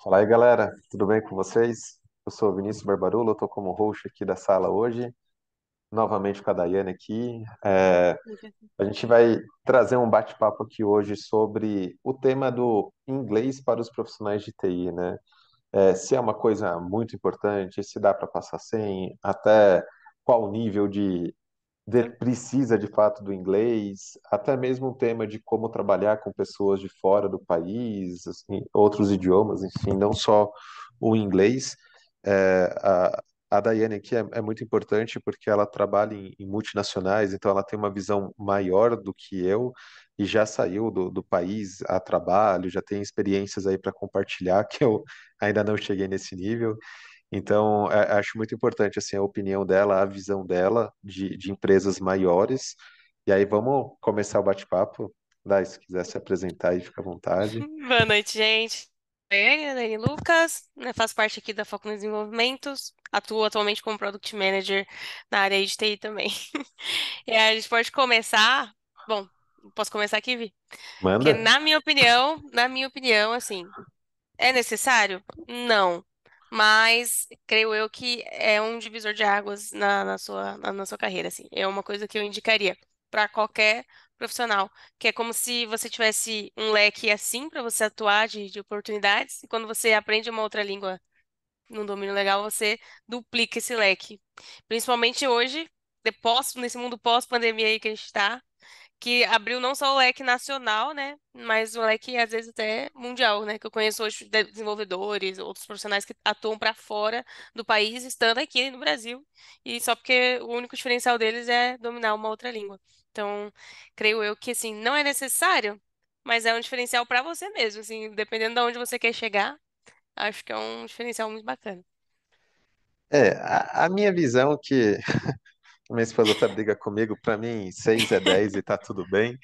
Fala aí, galera, tudo bem com vocês? Eu sou o Vinícius Barbarulo, eu tô como host aqui da sala hoje, novamente com a Daiane aqui. A gente vai trazer um bate-papo aqui hoje sobre o tema do inglês para os profissionais de TI, né? Se é uma coisa muito importante, se dá para passar sem, até qual nível precisa de fato do inglês, até mesmo o tema de como trabalhar com pessoas de fora do país, assim, outros idiomas, enfim, não só o inglês. É, a Daiane aqui é muito importante porque ela trabalha em multinacionais, então ela tem uma visão maior do que eu e já saiu do país a trabalho, já tem experiências aí para compartilhar que eu ainda não cheguei nesse nível. Então, acho muito importante assim a opinião dela, a visão dela de empresas maiores. E aí vamos começar o bate-papo. Dai, se quiser se apresentar aí, fica à vontade. Boa noite, gente. Eu, Dani Lucas, né, faço parte aqui da Foco nos Desenvolvimentos, atuo atualmente como Product Manager na área de TI também. E aí a gente pode começar. Bom, posso começar aqui, Vi? Porque Manda. na minha opinião, assim, é necessário? Não. Mas creio eu que é um divisor de águas na sua carreira, assim. É uma coisa que eu indicaria para qualquer profissional, que é como se você tivesse um leque assim para você atuar de oportunidades, e quando você aprende uma outra língua num domínio legal, você duplica esse leque. Principalmente hoje, nesse mundo pós-pandemia aí que a gente está, que abriu não só o leque nacional, né, mas o leque às vezes até mundial, né, que eu conheço hoje desenvolvedores, outros profissionais que atuam para fora do país, estando aqui no Brasil, e só porque o único diferencial deles é dominar uma outra língua. Então, creio eu que assim, não é necessário, mas é um diferencial para você mesmo, assim, dependendo de onde você quer chegar, acho que é um diferencial muito bacana. A minha visão que minha esposa até briga comigo, para mim 6 é 10 e tá tudo bem.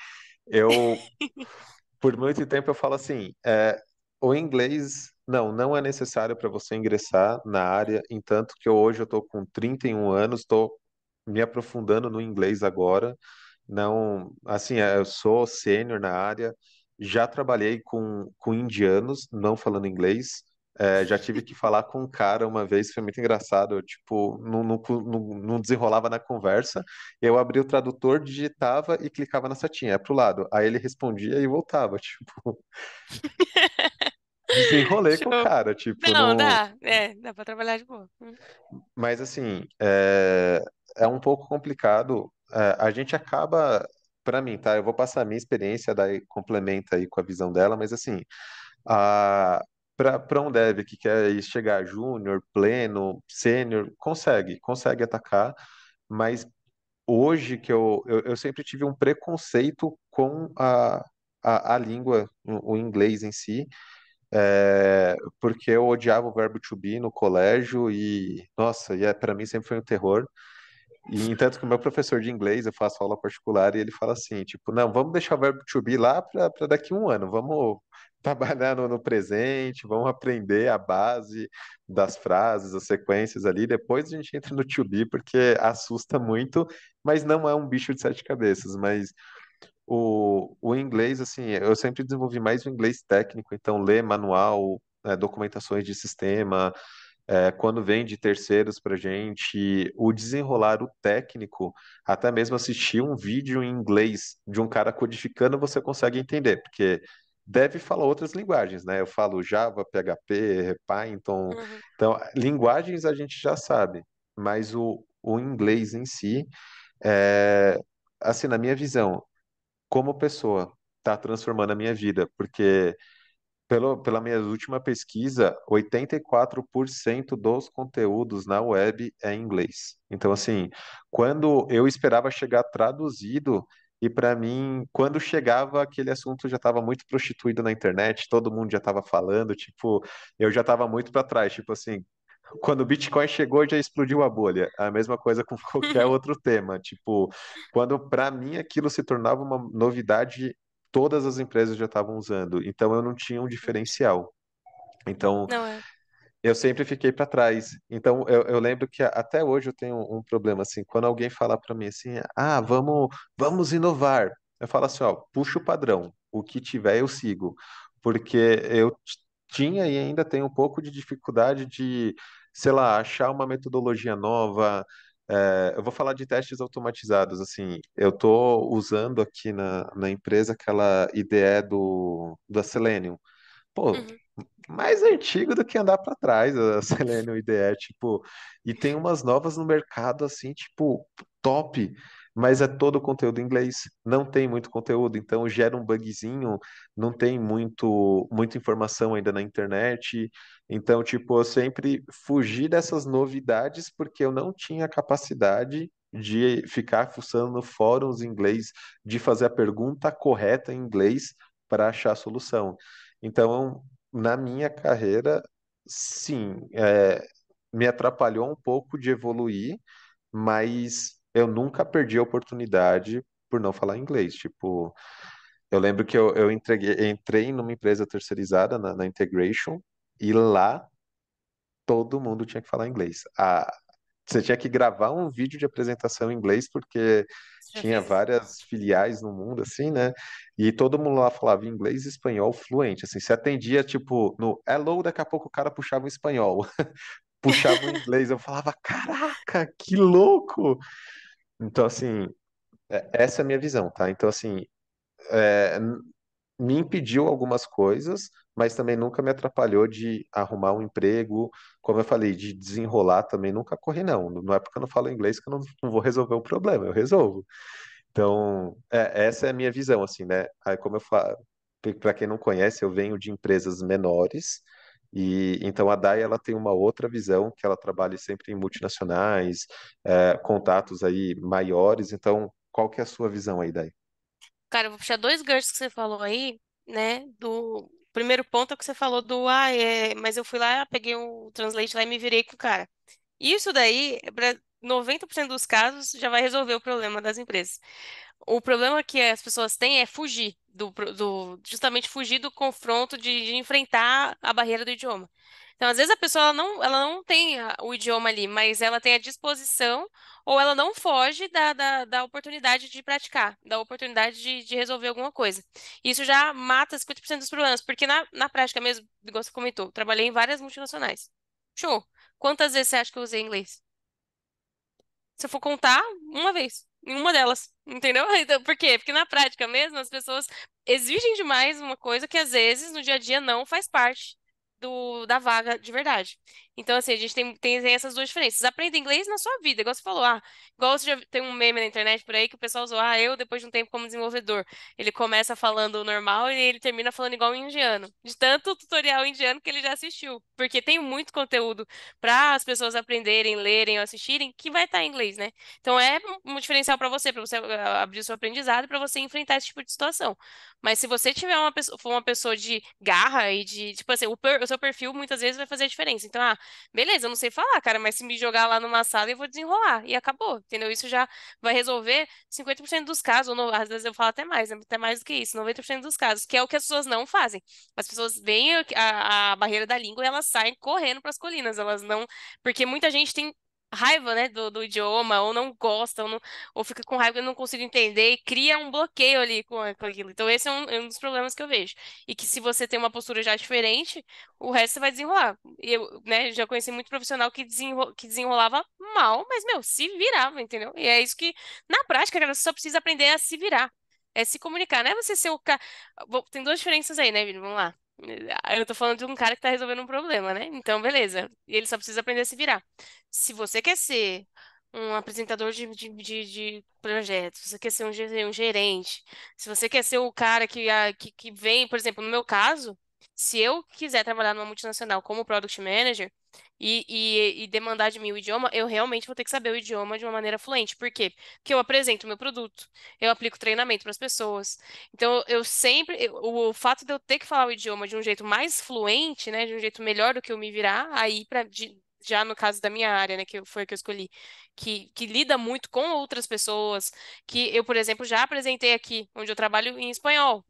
Eu, por muito tempo, eu falo assim, o inglês não é necessário para você ingressar na área, entanto que hoje eu tô com 31 anos, estou me aprofundando no inglês agora. Não, assim, eu sou sênior na área, já trabalhei com indianos, não falando inglês. Já tive que falar com um cara uma vez, foi muito engraçado. Eu, tipo, não desenrolava na conversa. Eu abri o tradutor, digitava e clicava na setinha, pro lado. Aí ele respondia e voltava. Tipo, desenrolei com o Show. cara, tipo, Não, não. dá pra trabalhar de boa. Mas assim, é um pouco complicado. A gente acaba, para mim, tá? Eu vou passar a minha experiência, daí complementa aí com a visão dela, mas assim, a, para um dev que quer chegar júnior, pleno, sênior, consegue atacar, mas hoje que eu sempre tive um preconceito com a língua, o inglês em si. Porque eu odiava o verbo to be no colégio e, nossa, para mim sempre foi um terror. E entanto que o meu professor de inglês, eu faço aula particular, e ele fala assim, tipo, não, vamos deixar o verbo to be lá para daqui a um ano, vamos trabalhar no presente, vamos aprender a base das frases, as sequências ali, depois a gente entra no to be, porque assusta muito, mas não é um bicho de sete cabeças, mas o inglês, assim, eu sempre desenvolvi mais o inglês técnico, então ler manual, documentações de sistema, quando vem de terceiros para gente, o desenrolar o técnico, até mesmo assistir um vídeo em inglês de um cara codificando, você consegue entender, porque deve falar outras linguagens, né? Eu falo Java, PHP, Python, Uhum. então linguagens a gente já sabe, mas o inglês em si, é, assim, na minha visão, como pessoa, está transformando a minha vida, porque pela minha última pesquisa, 84% dos conteúdos na web é em inglês. Então, assim, quando eu esperava chegar traduzido, e para mim, quando chegava aquele assunto já estava muito prostituído na internet, todo mundo já estava falando, tipo, eu já estava muito para trás, tipo assim, quando o Bitcoin chegou já explodiu a bolha. A mesma coisa com qualquer outro tema, tipo, quando para mim aquilo se tornava uma novidade, todas as empresas já estavam usando, então eu não tinha um diferencial. Então, Não é. eu sempre fiquei para trás. Então, eu lembro que até hoje eu tenho um problema assim, quando alguém fala para mim assim, ah, vamos inovar. Eu falo assim, ó, puxa o padrão, o que tiver eu sigo, porque eu tinha e ainda tem um pouco de dificuldade de, sei lá, achar uma metodologia nova. Eu vou falar de testes automatizados, assim, eu estou usando aqui na empresa aquela IDE da Selenium. Pô, Uhum. mais antigo do que andar para trás, a Selenium IDE, tipo, e tem umas novas no mercado, assim, tipo, top, mas é todo conteúdo em inglês, não tem muito conteúdo, então gera um bugzinho, não tem muita informação ainda na internet, então, tipo, eu sempre fugi dessas novidades porque eu não tinha capacidade de ficar fuçando no fóruns em inglês, de fazer a pergunta correta em inglês para achar a solução. Então, na minha carreira, sim, me atrapalhou um pouco de evoluir, mas eu nunca perdi a oportunidade por não falar inglês. Tipo, eu lembro que entrei numa empresa terceirizada na Integration e lá todo mundo tinha que falar inglês. Você tinha que gravar um vídeo de apresentação em inglês porque Já tinha fiz. várias filiais no mundo, assim, né? E todo mundo lá falava inglês e espanhol fluente, assim. Se atendia, tipo, no hello, daqui a pouco o cara puxava um espanhol, puxava um inglês. Eu falava, caraca, que louco! Então, assim, essa é a minha visão, tá? Então, assim, é, me impediu algumas coisas, mas também nunca me atrapalhou de arrumar um emprego, como eu falei, de desenrolar também, nunca corri, não. Não é porque eu não falo inglês que eu não vou resolver o problema, eu resolvo. Então, essa é a minha visão, assim, né? Aí, como eu falo, para quem não conhece, eu venho de empresas menores, e então a Dai ela tem uma outra visão, que ela trabalha sempre em multinacionais, contatos aí maiores. Então, qual que é a sua visão aí, Dai? Cara, eu vou puxar dois ganchos que você falou aí, né? Do primeiro ponto é que você falou mas eu fui lá, peguei o Translate lá e me virei com o cara. Isso daí, para 90% dos casos, já vai resolver o problema das empresas. O problema que as pessoas têm é fugir justamente fugir do confronto de enfrentar a barreira do idioma. Então, às vezes a pessoa ela não tem o idioma ali, mas ela tem a disposição ou ela não foge da oportunidade de praticar, da oportunidade de resolver alguma coisa. Isso já mata 50% dos problemas, porque na prática mesmo, igual você comentou, trabalhei em várias multinacionais. Show! Quantas vezes você acha que eu usei inglês? Se eu for contar, uma vez, em uma delas, entendeu? Então, por quê? Porque na prática mesmo, as pessoas exigem demais uma coisa que às vezes no dia a dia não faz parte da vaga de verdade. Então, assim, a gente tem essas duas diferenças. Aprenda inglês na sua vida, igual você falou, igual você já tem um meme na internet por aí que o pessoal usou, eu depois de um tempo como desenvolvedor, ele começa falando normal e ele termina falando igual um indiano, de tanto tutorial indiano que ele já assistiu, porque tem muito conteúdo para as pessoas aprenderem, lerem ou assistirem, que vai estar em inglês, né? Então é um diferencial para você abrir o seu aprendizado, para você enfrentar esse tipo de situação. Mas se você tiver for uma pessoa de garra e de, tipo assim, o seu perfil muitas vezes vai fazer a diferença. Então, beleza, eu não sei falar, cara, mas se me jogar lá numa sala eu vou desenrolar e acabou, entendeu? Isso já vai resolver 50% dos casos, ou às vezes eu falo até mais, né? Até mais do que isso, 90% dos casos, que é o que as pessoas não fazem. As pessoas veem a barreira da língua e elas saem correndo para as colinas. Elas não. Porque muita gente tem raiva, né, do idioma, ou não gosta, ou fica com raiva e não consigo entender, e cria um bloqueio ali com aquilo. Então, esse é um dos problemas que eu vejo. E que se você tem uma postura já diferente, o resto você vai desenrolar. E eu, né, já conheci muito profissional que desenrolava mal, mas, meu, se virava, entendeu? E é isso que, na prática, cara, você só precisa aprender a se virar. É se comunicar, não é você ser o cara. Tem duas diferenças aí, né, Vini? Vamos lá. Eu tô falando de um cara que tá resolvendo um problema, né? Então, beleza. E ele só precisa aprender a se virar. Se você quer ser um apresentador de projetos, se você quer ser um gerente, se você quer ser o cara que vem, por exemplo, no meu caso, se eu quiser trabalhar numa multinacional como Product Manager e demandar de mim o idioma, eu realmente vou ter que saber o idioma de uma maneira fluente. Por quê? Porque eu apresento o meu produto, eu aplico treinamento para as pessoas. Então, o fato de eu ter que falar o idioma de um jeito mais fluente, né, de um jeito melhor do que eu me virar, aí já no caso da minha área, né, foi a que eu escolhi, que lida muito com outras pessoas, que eu, por exemplo, já apresentei aqui, onde eu trabalho em espanhol.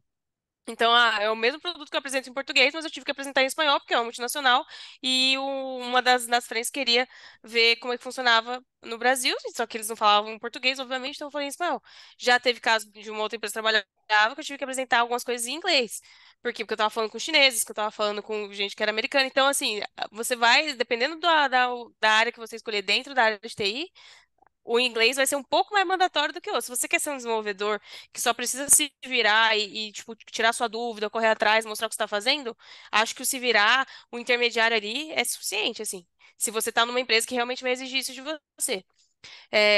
Então, é o mesmo produto que eu apresento em português, mas eu tive que apresentar em espanhol, porque é uma multinacional, e uma das frentes queria ver como é que funcionava no Brasil, só que eles não falavam português, obviamente, então eu falei em espanhol. Já teve caso de uma outra empresa que trabalhava que eu tive que apresentar algumas coisas em inglês. Por quê? Porque eu tava falando com chineses, que eu tava falando com gente que era americana. Então, assim, você vai, dependendo da área que você escolher dentro da área de TI, o inglês vai ser um pouco mais mandatório do que o outro. Se você quer ser um desenvolvedor que só precisa se virar tipo, tirar sua dúvida, correr atrás, mostrar o que você está fazendo, acho que o se virar, o intermediário ali é suficiente, assim. Se você está numa empresa que realmente vai exigir isso de você.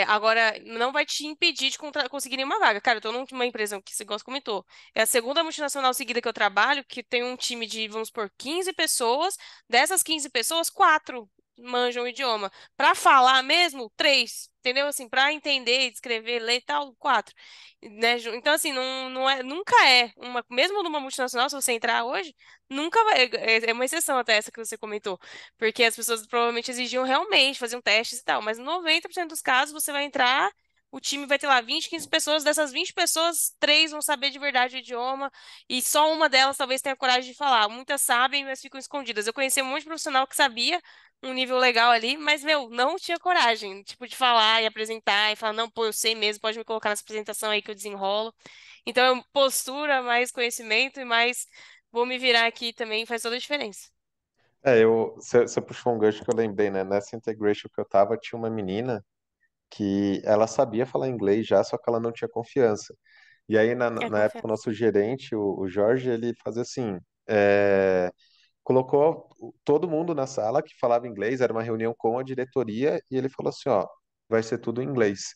Agora, não vai te impedir de conseguir nenhuma vaga. Cara, eu tô numa empresa que você gosta comentou. É a segunda multinacional seguida que eu trabalho, que tem um time de, vamos supor, 15 pessoas. Dessas 15 pessoas, quatro manjam o idioma. Pra falar mesmo, três. Entendeu? Assim, pra entender, escrever, ler e tal, quatro. Né? Então, assim, não é, nunca é uma, mesmo numa multinacional, se você entrar hoje, nunca vai, é uma exceção até essa que você comentou. Porque as pessoas provavelmente exigiam realmente, faziam testes e tal. Mas 90% dos casos você vai entrar, o time vai ter lá 20, 15 pessoas. Dessas 20 pessoas, três vão saber de verdade o idioma. E só uma delas talvez tenha coragem de falar. Muitas sabem, mas ficam escondidas. Eu conheci um monte de profissional que sabia um nível legal ali, mas, meu, não tinha coragem, tipo, de falar e apresentar e falar, não, pô, eu sei mesmo, pode me colocar nessa apresentação aí que eu desenrolo. Então, postura, mais conhecimento e mais vou me virar aqui também faz toda a diferença. Você puxou um gancho que eu lembrei, né? Nessa integration que eu tava, tinha uma menina que ela sabia falar inglês já, só que ela não tinha confiança. E aí, É na época, o confiança. nosso gerente, o Jorge, ele fazia assim, colocou todo mundo na sala que falava inglês, era uma reunião com a diretoria, e ele falou assim, ó, vai ser tudo em inglês.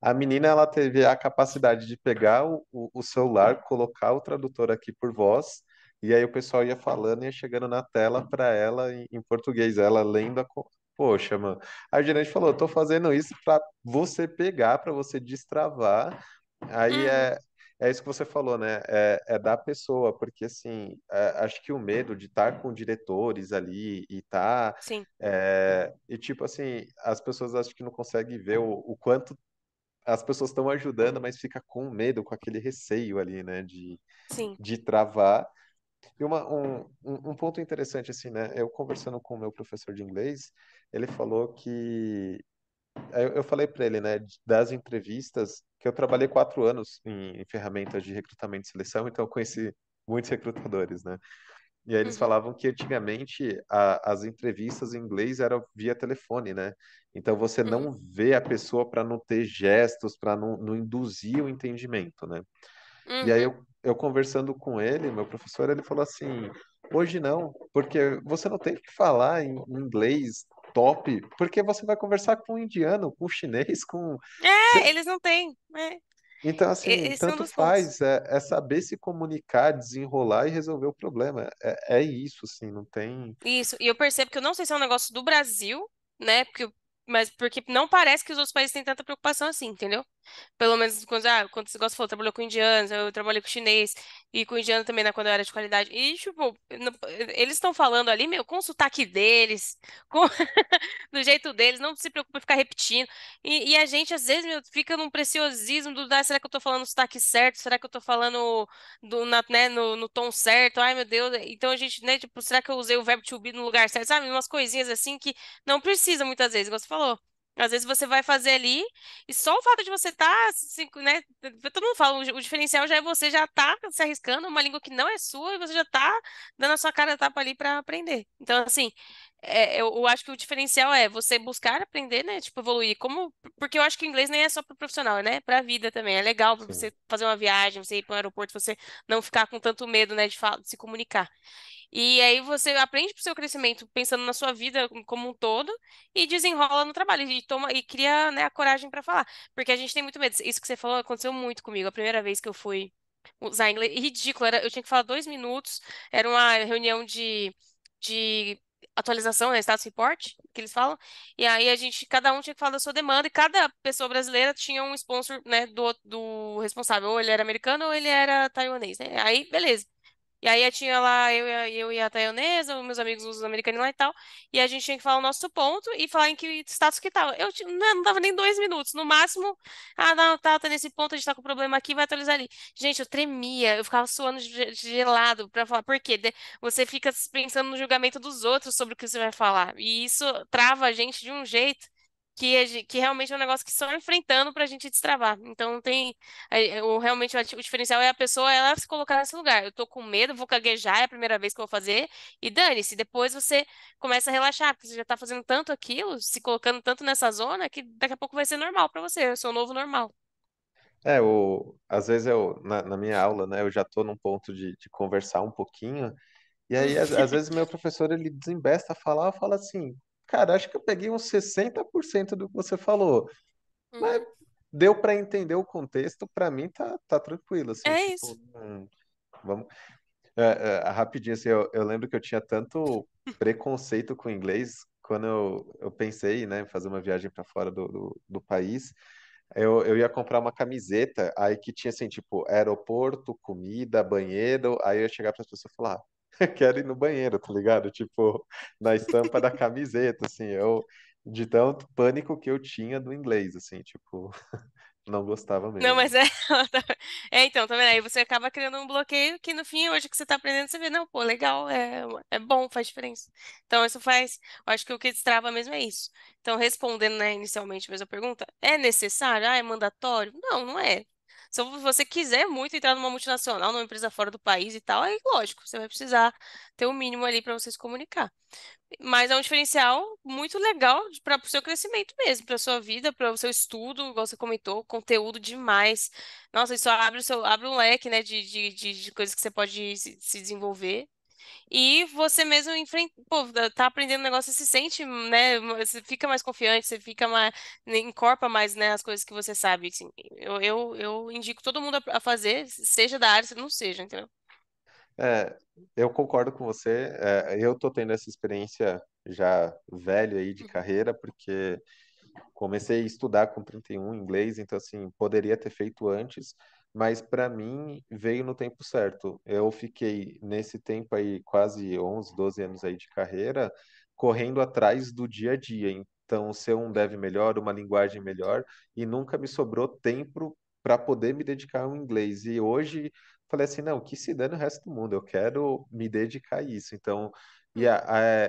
A menina, ela teve a capacidade de pegar o celular, colocar o tradutor aqui por voz, e aí o pessoal ia falando e ia chegando na tela para ela em português, ela lendo Poxa, mano. A gerente falou, eu tô fazendo isso para você pegar, para você destravar. Aí Uhum, é isso que você falou, né? É da pessoa, porque assim, acho que o medo de estar com diretores ali e tá, sim, e tipo assim, as pessoas acho que não conseguem ver o quanto as pessoas estão ajudando, mas fica com medo, com aquele receio ali, né? sim. De travar. E um ponto interessante, assim, né? Eu conversando com o meu professor de inglês, ele falou que eu falei para ele, né, das entrevistas, que eu trabalhei 4 anos em ferramentas de recrutamento e seleção, então eu conheci muitos recrutadores, né? E aí eles Uhum, falavam que antigamente as entrevistas em inglês eram via telefone, né? Então você uhum, não vê a pessoa para não ter gestos, para não induzir o entendimento, né? E aí uhum. eu conversando com ele, meu professor, ele falou assim: hoje não, porque você não tem que falar em inglês top, porque você vai conversar com um indiano, com um chinês, com. É, você- eles não têm. Então, assim, Esse é um tanto dos pontos. faz, é saber se comunicar, desenrolar e resolver o problema. É isso, assim, não tem. Isso, e eu percebo que eu não sei se é um negócio do Brasil, né? Mas porque não parece que os outros países têm tanta preocupação assim, entendeu? Pelo menos quando você gosta, falou, trabalhou com indianos, eu trabalhei com chinês e com indiano também, né, quando eu era de qualidade. E, tipo, eles estão falando ali, meu, com o sotaque deles, com do jeito deles, não se preocupa em ficar repetindo. E a gente, às vezes, meu, fica num preciosismo será que eu tô falando o sotaque certo? Será que eu tô falando né, no tom certo? Ai, meu Deus. Então a gente, né, tipo, será que eu usei o verbo to be no lugar certo? Sabe? Umas coisinhas assim que não precisa muitas vezes, igual você falou. Às vezes você vai fazer ali e só o fato de você estar, né? Todo mundo fala, o diferencial já é você já tá se arriscando uma língua que não é sua e você já tá dando a sua cara a tapa ali pra aprender. Então, assim, eu acho que o diferencial é você buscar aprender, né? Tipo, evoluir. Porque eu acho que o inglês nem é só pro profissional, né? Pra vida também. É legal pra Sim, você fazer uma viagem, você ir para um aeroporto, você não ficar com tanto medo, né, de se comunicar. E aí você aprende pro seu crescimento pensando na sua vida como um todo e desenrola no trabalho e toma e cria, né, a coragem pra falar. Porque a gente tem muito medo. Isso que você falou aconteceu muito comigo. A primeira vez que eu fui usar inglês, ridículo, eu tinha que falar 2 minutos, era uma reunião de atualização, né, status report, que eles falam, e aí cada um tinha que falar da sua demanda, e cada pessoa brasileira tinha um sponsor, né, do responsável, ou ele era americano ou ele era taiwanês, né, aí beleza. E aí tinha lá eu e a taiwanesa, os meus amigos, os americanos lá e tal, e a gente tinha que falar o nosso ponto e falar em que status que tava. Não dava nem 2 minutos, no máximo, ah, não, tá nesse ponto, a gente tá com problema aqui, vai atualizar ali. Gente, eu tremia, eu ficava suando gelado pra falar, por quê? Você fica pensando no julgamento dos outros sobre o que você vai falar, e isso trava a gente de um jeito que realmente é um negócio que só enfrentando pra gente destravar. Então não tem. Realmente o diferencial é a pessoa ela se colocar nesse lugar. Eu tô com medo, vou gaguejar, é a primeira vez que eu vou fazer, e dane-se. Depois você começa a relaxar, porque você já tá fazendo tanto aquilo, se colocando tanto nessa zona, que daqui a pouco vai ser normal pra você. Eu sou o novo normal. Às vezes na minha aula, né, eu já estou num ponto de conversar um pouquinho, e aí às vezes meu professor ele desembesta a falar, fala assim, cara, acho que eu peguei uns 60% do que você falou, mas Uhum. deu para entender o contexto, para mim tá tranquilo, assim, É isso. tipo, vamos, rapidinho, assim, eu lembro que eu tinha tanto preconceito com o inglês, quando eu pensei, né, em fazer uma viagem para fora do país, eu ia comprar uma camiseta, aí que tinha assim, tipo, aeroporto, comida, banheiro, aí eu ia chegar para as pessoas e falar, quero ir no banheiro, tá ligado? Tipo, na estampa da camiseta, assim, de tanto pânico que eu tinha do inglês, assim, tipo, não gostava Não, mesmo. mas é. Então, tá vendo? Aí você acaba criando um bloqueio que no fim, hoje que você tá aprendendo, você vê, não, pô, legal, é bom, faz diferença. Então, isso faz. Eu acho que o que destrava mesmo é isso. Então, respondendo, né, inicialmente mesmo a pergunta, é necessário? Ah, é mandatório? Não, não é. Se você quiser muito entrar numa multinacional, numa empresa fora do país e tal, aí, lógico, você vai precisar ter o mínimo ali para você se comunicar. Mas é um diferencial muito legal para o seu crescimento mesmo, para sua vida, para o seu estudo, igual você comentou, conteúdo demais. Nossa, isso abre um leque, né, de coisas que você pode se desenvolver. E você mesmo enfrenta, pô, tá aprendendo um negócio, você se sente, né, você fica mais confiante, você fica mais, encorpa mais, né, as coisas que você sabe, assim. Eu indico todo mundo a fazer, seja da área, se não seja, entendeu? É, eu concordo com você, eu tô tendo essa experiência já velho aí de carreira, porque comecei a estudar com 31 inglês, então assim, poderia ter feito antes, mas para mim veio no tempo certo. Eu fiquei nesse tempo aí quase 11, 12 anos aí de carreira, correndo atrás do dia a dia. Então, ser um dev melhor, uma linguagem melhor, e nunca me sobrou tempo para poder me dedicar ao inglês. E hoje falei assim, não, que se dane o resto do mundo, eu quero me dedicar a isso. Então, Uhum,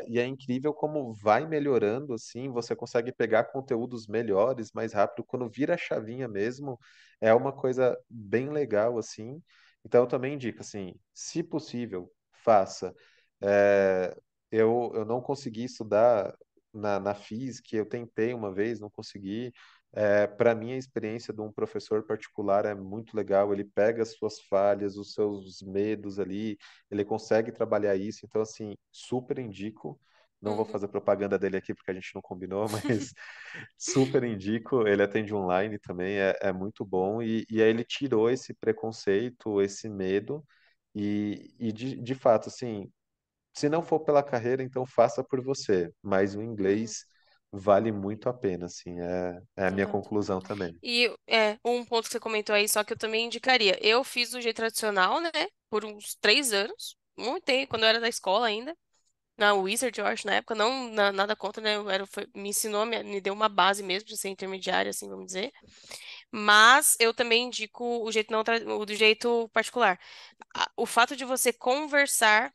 e é incrível como vai melhorando, assim, você consegue pegar conteúdos melhores, mais rápido, quando vira a chavinha mesmo, é uma coisa bem legal, assim. Então, eu também indico, assim, se possível, faça. É, eu não consegui estudar na física, eu tentei uma vez, não consegui. Para mim, a experiência de um professor particular é muito legal, ele pega as suas falhas, os seus medos ali, ele consegue trabalhar isso, então assim, super indico. Não vou uhum, fazer propaganda dele aqui porque a gente não combinou, mas super indico. Ele atende online também, é muito bom. E aí ele tirou esse preconceito, esse medo. E de fato, assim, se não for pela carreira, então faça por você. Mas o uhum, inglês vale muito a pena, assim, é a minha exato. conclusão também. E um ponto que você comentou aí, só que eu também indicaria. Eu fiz do jeito tradicional, né? Por uns 3 anos. Muito tempo, quando eu era da escola ainda. Na Wizard, eu acho, na época. Não, nada contra, né? Me ensinou, me deu uma base mesmo de ser intermediária, assim, vamos dizer. Mas eu também indico o jeito não, o do jeito particular. O fato de você conversar.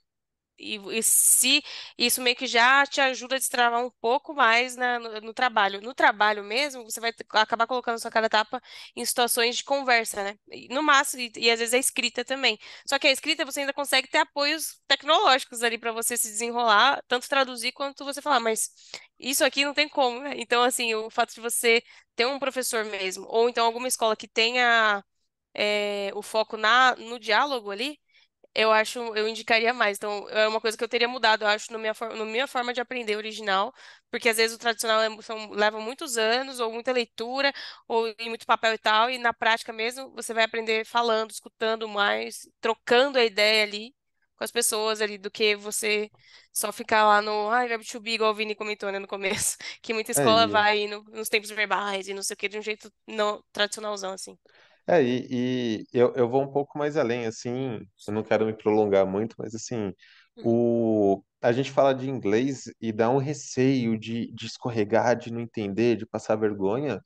E se isso meio que já te ajuda a destravar um pouco mais no trabalho. No trabalho mesmo, você vai acabar colocando sua cara a tapa em situações de conversa, né? No máximo, e às vezes a escrita também. Só que a escrita você ainda consegue ter apoios tecnológicos ali para você se desenrolar, tanto traduzir quanto você falar, mas isso aqui não tem como, né? Então, assim, o fato de você ter um professor mesmo, ou então alguma escola que tenha o foco no diálogo ali. Eu indicaria mais. Então, é uma coisa que eu teria mudado, eu acho, na minha forma de aprender original, porque às vezes o tradicional leva muitos anos, ou muita leitura, ou em muito papel e tal, e na prática mesmo você vai aprender falando, escutando mais, trocando a ideia ali com as pessoas ali, do que você só ficar lá no, verbo to be, igual o Vini comentou, né, no começo, que muita É, escola vai nos tempos verbais e não sei o que, de um jeito não tradicionalzão, assim. eu vou um pouco mais além, assim, eu não quero me prolongar muito, mas assim, Uhum, a gente fala de inglês e dá um receio de escorregar, de não entender, de passar vergonha.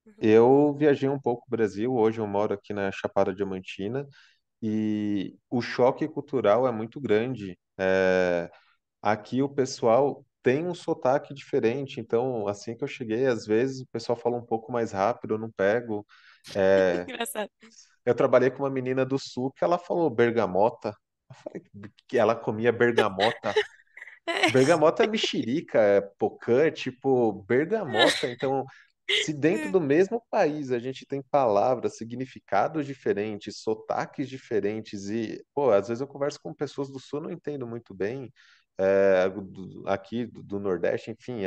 uhum. Eu viajei um pouco o Brasil, hoje eu moro aqui na Chapada Diamantina e o choque cultural é muito grande. Aqui o pessoal tem um sotaque diferente, então assim que eu cheguei, às vezes o pessoal fala um pouco mais rápido, eu não pego. É, Engraçado. eu trabalhei com uma menina do sul que ela falou bergamota. Eu falei que ela comia bergamota. Bergamota é mexerica, é pocã, tipo, bergamota. Então, se dentro do mesmo país a gente tem palavras, significados diferentes, sotaques diferentes, e, pô, às vezes eu converso com pessoas do Sul, não entendo muito bem, aqui do Nordeste, enfim,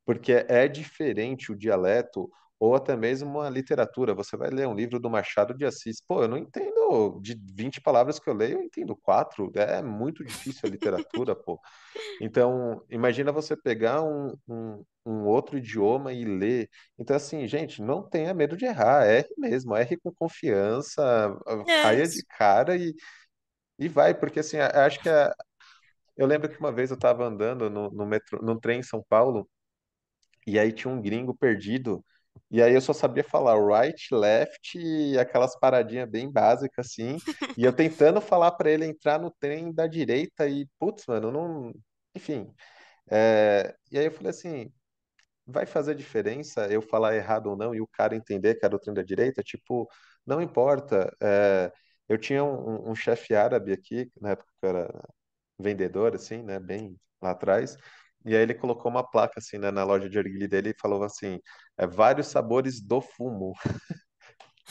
porque é diferente o dialeto, ou até mesmo a literatura. Você vai ler um livro do Machado de Assis, pô, eu não entendo, de 20 palavras que eu leio, eu entendo quatro, é muito difícil a literatura, pô. Então, imagina você pegar um outro idioma e ler. Então, assim, gente, não tenha medo de errar. Erre mesmo, erre com confiança, É caia de isso. cara e vai. Porque, assim, acho que eu lembro que uma vez eu estava andando no metrô, no trem em São Paulo, e aí tinha um gringo perdido. E aí eu só sabia falar right, left e aquelas paradinhas bem básicas, assim. E eu tentando falar para ele entrar no trem da direita e, putz, mano, não. Enfim. E aí eu falei assim, vai fazer diferença eu falar errado ou não e o cara entender que era o trem da direita? Tipo, não importa. Eu tinha um chefe árabe aqui, na época que eu era vendedor, assim, né, bem lá atrás, e aí ele colocou uma placa, assim, né, na loja de arguilha dele e falou assim, vários sabores do fumo.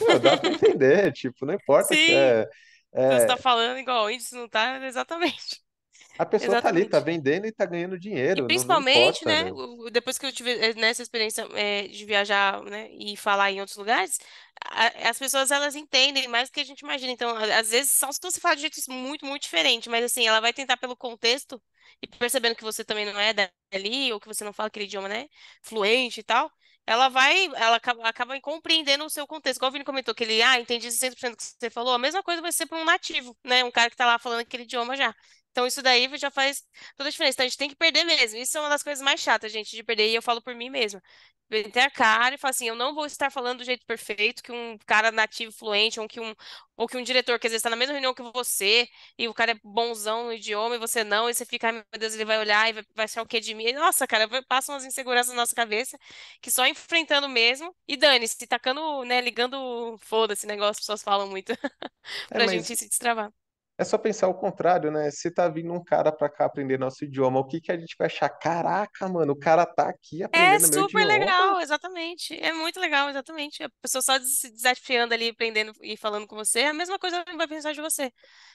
Meu, dá para entender, tipo, não importa que Sim, você está é, falando igual índice, não tá? Exatamente. a pessoa tá ali, tá Exatamente. vendendo e tá ganhando E dinheiro, não principalmente, importa, né, né? depois que eu tive nessa experiência de viajar, né, e falar em outros lugares, as pessoas elas entendem mais do que a gente imagina. Então, às vezes, só se você fala de jeito muito, muito diferente, mas assim, ela vai tentar pelo contexto e percebendo que você também não é dali, ou que você não fala aquele idioma, né, fluente e tal, ela acaba compreendendo o seu contexto. Igual o Vini comentou que ele, entendi 60% do que você falou, a mesma coisa vai ser para um nativo, né, um cara que tá lá falando aquele idioma já. Então, isso daí já faz toda a diferença. Então, a gente tem que perder mesmo. Isso é uma das coisas mais chatas, gente, de perder. E eu falo por mim mesma. Meter a cara e falar assim, eu não vou estar falando do jeito perfeito que um cara nativo fluente, ou que um diretor que às vezes está na mesma reunião que você, e o cara é bonzão no idioma e você não, e você fica, ai meu Deus, ele vai olhar e vai achar o que de mim. E, nossa, cara, passam umas inseguranças na nossa cabeça que só enfrentando mesmo. E dane-se, tacando, né, ligando, foda-se, negócio, as pessoas falam muito, É, pra mas gente se destravar. é só pensar o contrário, né? Se tá vindo um cara pra cá aprender nosso idioma, o que que a gente vai achar? Caraca, mano, o cara tá aqui É aprendendo meu super idioma. legal, exatamente. É muito legal, exatamente. A pessoa só se desafiando ali, aprendendo e falando com você, a mesma coisa ela vai pensar de você.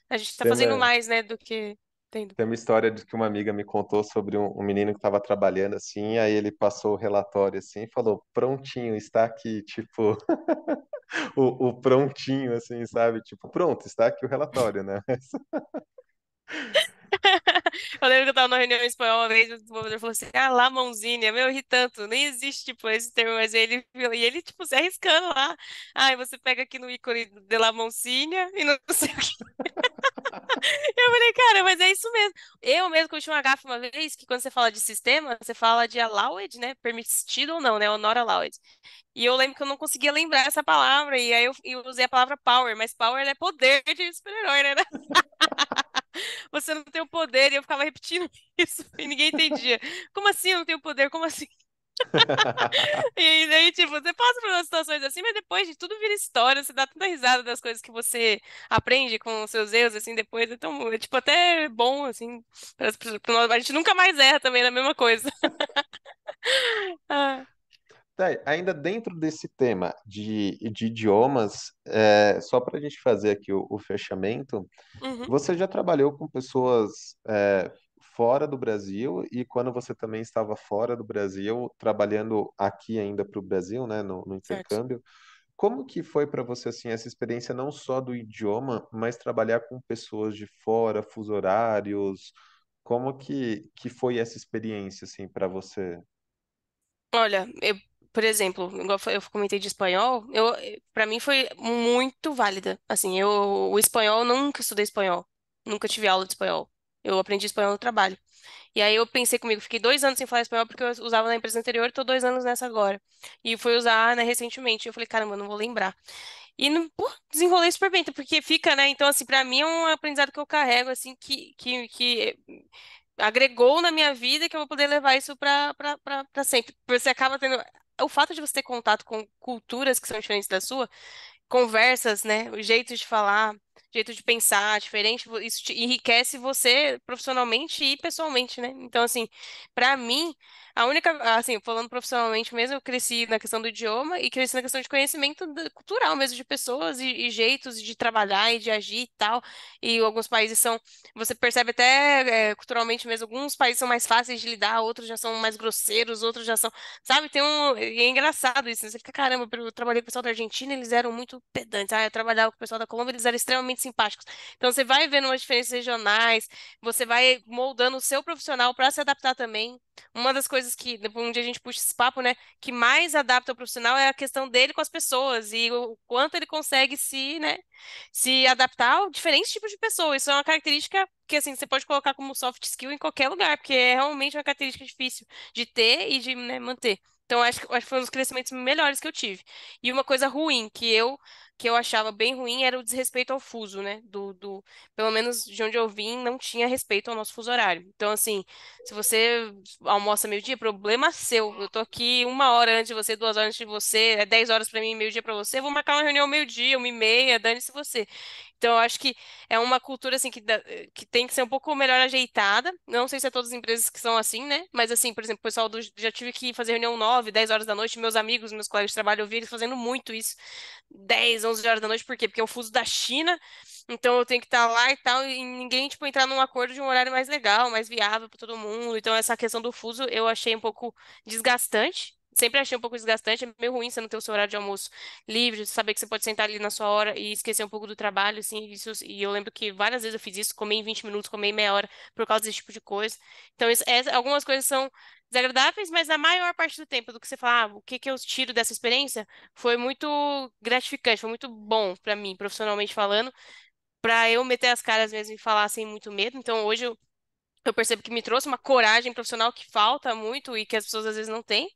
A gente tá Tem fazendo uma, mais, né, do que tendo. tem uma história de que uma amiga me contou sobre um menino que estava trabalhando assim, aí ele passou o relatório assim e falou: prontinho, está aqui, tipo, o prontinho, assim, sabe? Tipo, pronto, está aqui o relatório, né? Eu lembro que eu tava numa reunião em espanhol uma vez, o desenvolvedor falou assim, lá, mãozinha, meu, eu ri tanto, nem existe, tipo, esse termo, mas e ele, tipo, se arriscando lá. Ai, você pega aqui no ícone de la mãozinha e não sei o que. Eu falei, cara, mas é isso mesmo. Eu mesmo cometi uma gafe uma vez, que quando você fala de sistema, você fala de allowed, né, permitido ou não, né, ou not allowed. E eu lembro que eu não conseguia lembrar essa palavra, e aí eu usei a palavra power, mas power é poder de super-herói, né? Você não tem o poder, e eu ficava repetindo isso, e ninguém entendia. Como assim eu não tenho poder? Como assim? E aí, tipo, você passa por umas situações assim, mas depois de tudo vira história, você dá tanta risada das coisas que você aprende com os seus erros, assim, depois, então, é, tipo, até bom, assim, a gente nunca mais erra também na mesma coisa. Ah, Tá, ainda dentro desse tema de idiomas, só para a gente fazer aqui o fechamento, uhum, você já trabalhou com pessoas fora do Brasil e quando você também estava fora do Brasil, trabalhando aqui ainda para o Brasil, né, no certo. intercâmbio, como que foi para você assim essa experiência não só do idioma, mas trabalhar com pessoas de fora, fuso horários? Como que foi essa experiência assim para você? Olha, por exemplo, igual eu comentei de espanhol, para mim foi muito válida. Assim, o espanhol, eu nunca estudei espanhol. Nunca tive aula de espanhol. Eu aprendi espanhol no trabalho. E aí eu pensei comigo, fiquei 2 anos sem falar espanhol porque eu usava na empresa anterior, tô 2 anos nessa agora. E fui usar, né, recentemente. Eu falei, caramba, eu não vou lembrar. E não, pô, desenrolei super bem, então, porque fica, né? Então, assim, pra mim é um aprendizado que eu carrego, assim, que agregou na minha vida e que eu vou poder levar isso pra sempre. Você acaba tendo. O fato de você ter contato com culturas que são diferentes da sua, conversas, né? O jeito de falar, jeito de pensar diferente, isso te enriquece você profissionalmente e pessoalmente, né? Então, assim, pra mim, a única, assim, falando profissionalmente mesmo, eu cresci na questão do idioma e cresci na questão de conhecimento cultural mesmo de pessoas e jeitos de trabalhar e de agir e tal. E alguns países são, você percebe até culturalmente mesmo, alguns países são mais fáceis de lidar, outros já são mais grosseiros, outros já são, sabe, e é engraçado isso, né? Você fica, caramba, eu trabalhei com o pessoal da Argentina, eles eram muito pedantes. Ah, eu trabalhava com o pessoal da Colômbia, eles eram extremamente simpáticos. Então você vai vendo umas diferenças regionais, você vai moldando o seu profissional para se adaptar também. Uma das coisas que, depois um dia a gente puxa esse papo, né, que mais adapta o profissional é a questão dele com as pessoas e o quanto ele consegue se adaptar a diferentes tipos de pessoas. Isso é uma característica que, assim, você pode colocar como soft skill em qualquer lugar, porque é realmente uma característica difícil de ter e de, né, manter. Então, acho que foi um dos crescimentos melhores que eu tive. E uma coisa ruim que eu achava bem ruim era o desrespeito ao fuso, né? Pelo menos de onde eu vim, não tinha respeito ao nosso fuso horário. Então, assim, se você almoça meio-dia, problema seu. Eu tô aqui 1 hora antes de você, 2 horas antes de você, é 10 horas pra mim, meio-dia pra você. Eu vou marcar uma reunião meio-dia, 1h30, dane-se você. Então, eu acho que é uma cultura assim que tem que ser um pouco melhor ajeitada. Não sei se é todas as empresas que são assim, né? Mas assim, por exemplo, o pessoal já tive que fazer reunião 9, 10 horas da noite. Meus amigos, meus colegas de trabalho, eu vi eles fazendo muito isso. 10, 11 horas da noite, por quê? Porque é o fuso da China, então eu tenho que estar lá e tal, e ninguém, tipo, entrar num acordo de um horário mais legal, mais viável para todo mundo. Então, essa questão do fuso eu achei um pouco desgastante. Sempre achei um pouco desgastante, é meio ruim você não ter o seu horário de almoço livre, saber que você pode sentar ali na sua hora e esquecer um pouco do trabalho, assim, e eu lembro que várias vezes eu fiz isso, comer em 20 minutos, comer em meia hora, por causa desse tipo de coisa. Então, algumas coisas são desagradáveis, mas a maior parte do tempo do que você fala, o que que eu tiro dessa experiência foi muito gratificante, foi muito bom pra mim, profissionalmente falando, pra eu meter as caras mesmo e falar sem muito medo. Então, hoje eu percebo que me trouxe uma coragem profissional que falta muito e que as pessoas às vezes não têm.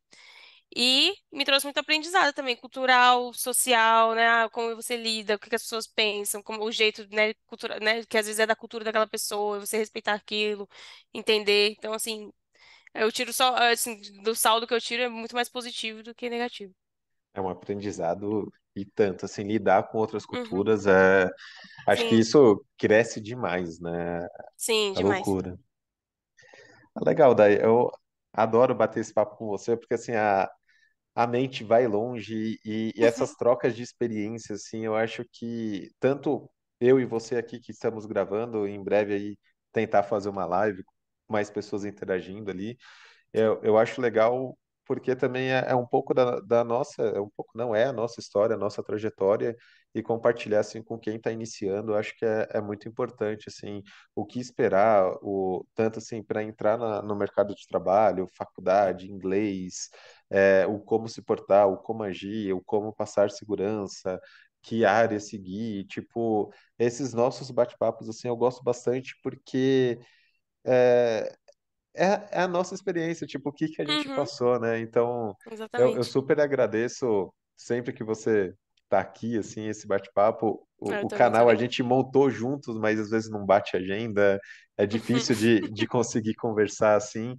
E me trouxe muito aprendizado também, cultural, social, né? Como você lida, o que que as pessoas pensam, como o jeito, né, né, que às vezes é da cultura daquela pessoa, você respeitar aquilo, entender. Então, assim, eu tiro só, assim, do saldo que eu tiro é muito mais positivo do que negativo. É um aprendizado e tanto, assim, lidar com outras Uhum. culturas, acho que Sim, isso cresce demais, né? sim, A demais. loucura. Legal, daí eu adoro bater esse papo com você, porque assim, a mente vai longe e essas trocas de experiência, assim, eu acho que tanto eu e você aqui que estamos gravando, em breve aí tentar fazer uma live, com mais pessoas interagindo ali, eu acho legal porque também é um pouco da nossa, é um pouco, não é a nossa história, a nossa trajetória, e compartilhar assim com quem está iniciando, eu acho que é muito importante, assim, o que esperar, tanto assim, para entrar no mercado de trabalho, faculdade, inglês, o como se portar, o como agir, o como passar segurança, que área seguir, tipo, esses nossos bate-papos, assim, eu gosto bastante porque é, é a nossa experiência, tipo, o que que a gente Uhum, passou, né? Então, eu exatamente. super agradeço sempre que você tá aqui, assim, esse bate-papo. Eu O também, canal a também. gente montou juntos, mas às vezes não bate agenda, é difícil de conseguir conversar assim.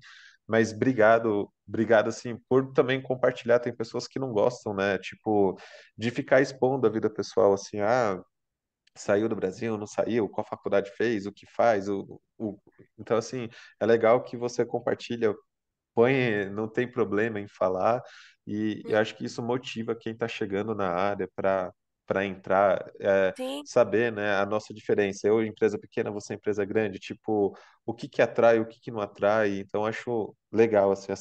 Mas obrigado, obrigado, assim, por também compartilhar. Tem pessoas que não gostam, né? Tipo, de ficar expondo a vida pessoal, assim, saiu do Brasil, não saiu, qual faculdade fez, o que faz, Então, assim, é legal que você compartilha, não tem problema em falar, e eu acho que isso motiva quem está chegando na área para entrar, Sim, saber, né, a nossa diferença. Eu, empresa pequena, você empresa grande, tipo, o que que atrai, o que que não atrai. Então, acho legal, assim,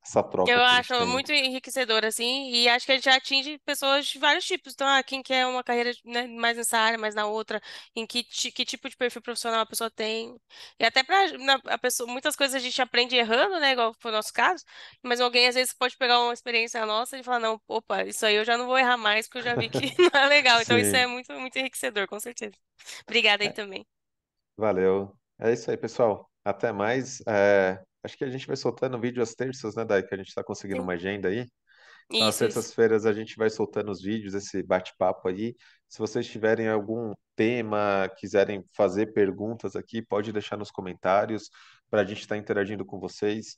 essa troca Eu que a gente acho tem. muito enriquecedor, assim, e acho que a gente atinge pessoas de vários tipos. Então, quem quer uma carreira, né, mais nessa área, mais na outra, em que tipo de perfil profissional a pessoa tem. E até pra a pessoa, muitas coisas a gente aprende errando, né, igual foi o nosso caso, mas alguém às vezes pode pegar uma experiência nossa e falar, não, opa, isso aí eu já não vou errar mais, porque eu já vi que não é legal. Então, isso é Sim, muito, muito enriquecedor, com certeza. Obrigada aí é, também. valeu. É isso aí, pessoal. Até mais. Acho que a gente vai soltando vídeo às terças, né, Dai? Que a gente está conseguindo Sim. uma agenda aí. Então, às Isso. terças-feiras a gente vai soltando os vídeos, esse bate-papo aí. Se vocês tiverem algum tema, quiserem fazer perguntas aqui, pode deixar nos comentários para a gente estar interagindo com vocês.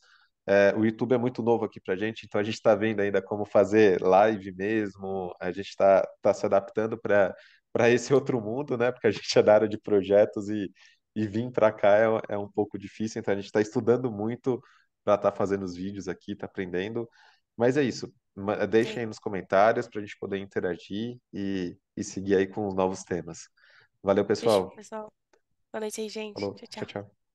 O YouTube é muito novo aqui para a gente, então a gente está vendo ainda como fazer live mesmo. A gente está se adaptando para esse outro mundo, né? Porque a gente é da área de projetos e vir para cá é um pouco difícil. Então a gente está estudando muito para estar fazendo os vídeos aqui, está aprendendo. Mas é isso. Deixem Sim. aí nos comentários para a gente poder interagir e seguir aí com os novos temas. Valeu, Fechou, pessoal. pessoal. Boa noite aí, gente. Falou. Tchau, Tchau, tchau. tchau.